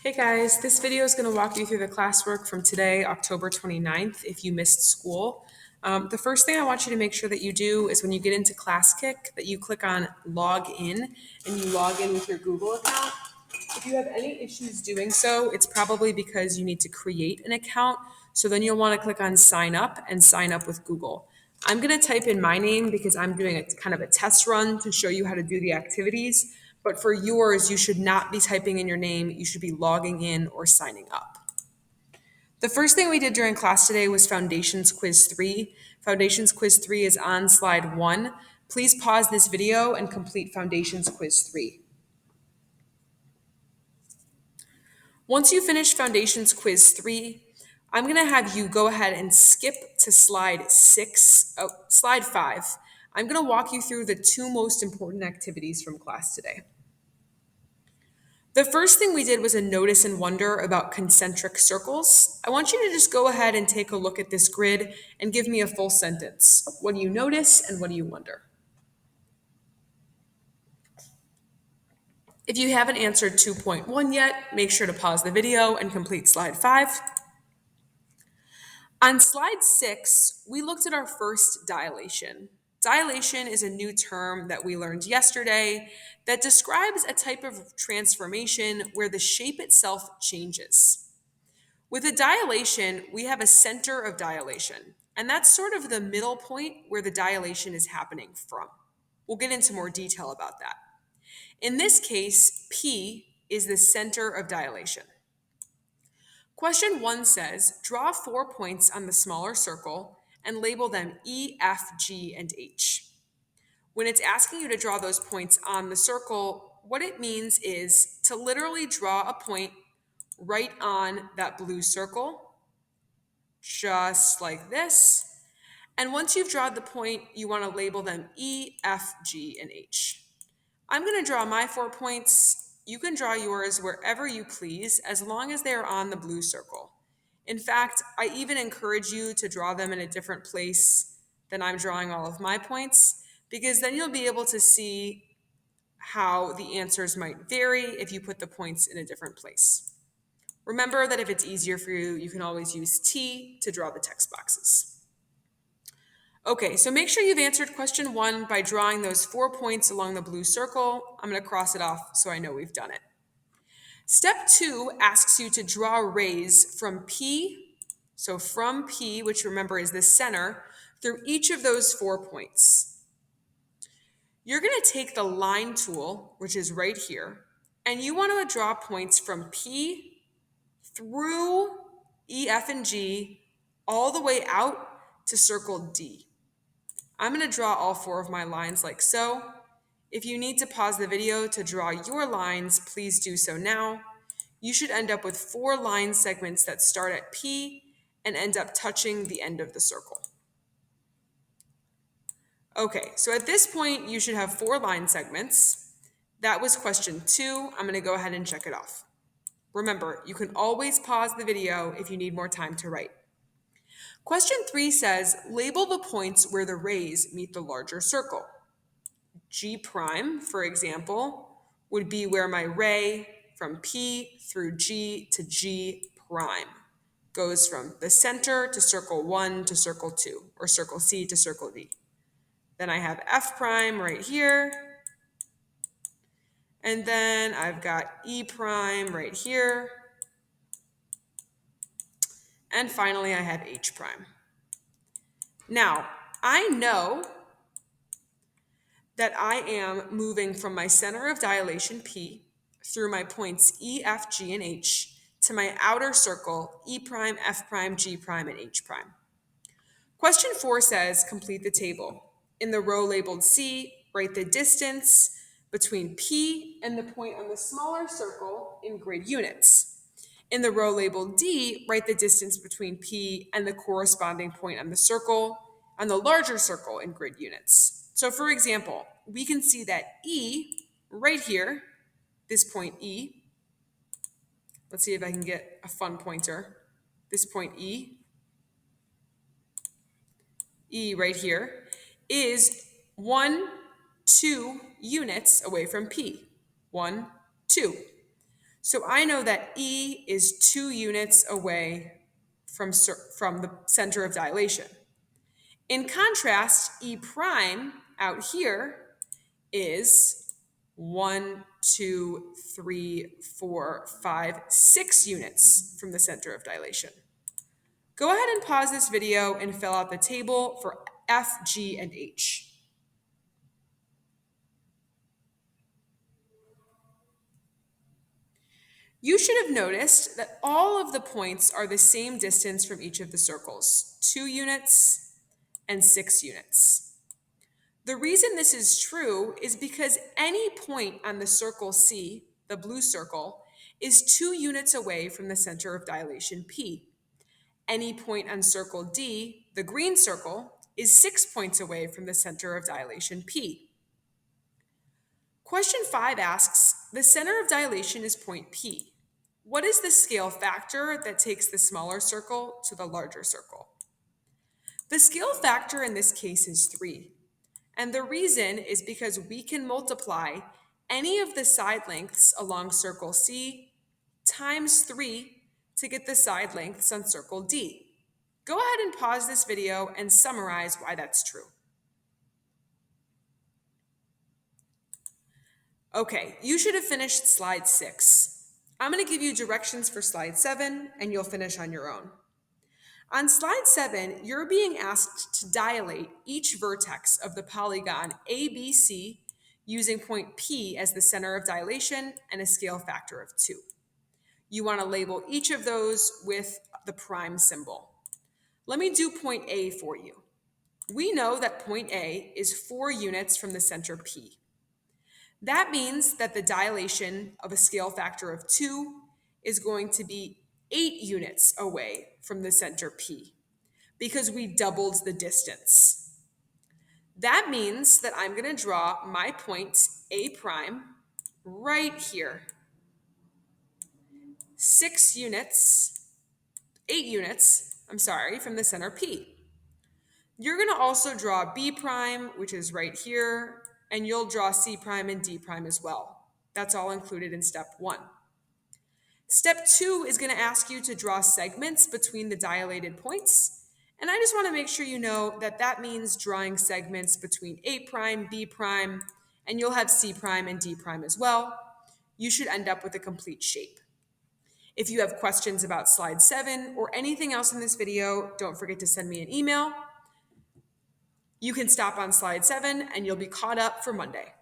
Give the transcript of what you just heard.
Hey guys, this video is going to walk you through the classwork from today, October 29th, if you missed school. The first thing I want you to make sure that you do is when you get into ClassKick, that you click on Log In and you log in with your Google account. If you have any issues doing so, it's probably because you need to create an account. So then you'll want to click on Sign Up and sign up with Google. I'm going to type in my name because I'm doing a kind of a test run to show you how to do the activities. But for yours, you should not be typing in your name. You should be logging in or signing up. The first thing we did during class today was Foundations Quiz 3. Foundations Quiz 3 is on slide 1. Please pause this video and complete Foundations Quiz 3. Once you finish Foundations Quiz 3, I'm going to have you go ahead and skip to slide 5. I'm going to walk you through the two most important activities from class today. The first thing we did was a notice and wonder about concentric circles. I want you to just go ahead and take a look at this grid and give me a full sentence. What do you notice and what do you wonder? If you haven't answered 2.1 yet, make sure to pause the video and complete slide 5. On slide 6, we looked at our first dilation. Dilation is a new term that we learned yesterday that describes a type of transformation where the shape itself changes. With a dilation, we have a center of dilation, and that's sort of the middle point where the dilation is happening from. We'll get into more detail about that. In this case, P is the center of dilation. Question 1 says, draw 4 points on the smaller circle and label them E, F, G, and H. When it's asking you to draw those points on the circle, what it means is to literally draw a point right on that blue circle, just like this. And once you've drawn the point, you want to label them E, F, G, and H. I'm going to draw my 4 points. You can draw yours wherever you please, as long as they're on the blue circle. In fact, I even encourage you to draw them in a different place than I'm drawing all of my points, because then you'll be able to see how the answers might vary if you put the points in a different place. Remember that if it's easier for you, you can always use T to draw the text boxes. Okay, so make sure you've answered question 1 by drawing those 4 points along the blue circle. I'm going to cross it off so I know we've done it. Step 2 asks you to draw rays from P, so from P, which remember is the center, through each of those 4 points. You're going to take the line tool, which is right here, and you want to draw points from P through E, F, and G, all the way out to circle D. I'm going to draw all 4 of my lines like so. If you need to pause the video to draw your lines, please do so now. You should end up with 4 line segments that start at P and end up touching the end of the circle. Okay, so at this point, you should have 4 line segments. That was question 2. I'm going to go ahead and check it off. Remember, you can always pause the video if you need more time to write. Question 3 says, label the points where the rays meet the larger circle. G prime, for example, would be where my ray from P through G to G prime goes from the center to circle 1 to circle 2, or circle C to circle D. Then I have F prime right here, and then I've got E prime right here, and finally I have H prime. Now, I know that I am moving from my center of dilation P through my points E, F, G, and H to my outer circle E prime, F prime, G prime, and H prime. Question 4 says, complete the table. In the row labeled C, write the distance between P and the point on the smaller circle in grid units. In the row labeled D, write the distance between P and the corresponding point on the circle, on the larger circle in grid units. So for example, we can see that E, right here, this point E, let's see if I can get a fun pointer, this point E right here, is 1, 2 units away from P. 1, 2. So I know that E is 2 units away from the center of dilation. In contrast, E prime out here is 1, 2, 3, 4, 5, 6 units from the center of dilation. Go ahead and pause this video and fill out the table for F, G, and H. You should have noticed that all of the points are the same distance from each of the circles, 2 units and 6 units. The reason this is true is because any point on the circle C, the blue circle, is 2 units away from the center of dilation P. Any point on circle D, the green circle, is 6 points away from the center of dilation P. Question 5 asks, the center of dilation is point P. What is the scale factor that takes the smaller circle to the larger circle? The scale factor in this case is 3. And the reason is because we can multiply any of the side lengths along circle C times 3 to get the side lengths on circle D. Go ahead and pause this video and summarize why that's true. Okay, you should have finished slide 6. I'm going to give you directions for slide 7 and you'll finish on your own. On slide 7, you're being asked to dilate each vertex of the polygon ABC using point P as the center of dilation and a scale factor of 2. You want to label each of those with the prime symbol. Let me do point A for you. We know that point A is 4 units from the center P. That means that the dilation of a scale factor of 2 is going to be 8 units away from the center P because we doubled the distance. That means that I'm going to draw my point A prime right here. 8 units, from the center P. You're going to also draw B prime, which is right here, and you'll draw C prime and D prime as well. That's all included in step 1. Step 2 is going to ask you to draw segments between the dilated points. And I just want to make sure you know that that means drawing segments between A prime, B prime, and you'll have C prime and D prime as well. You should end up with a complete shape. If you have questions about slide 7 or anything else in this video, don't forget to send me an email. You can stop on slide 7 and you'll be caught up for Monday.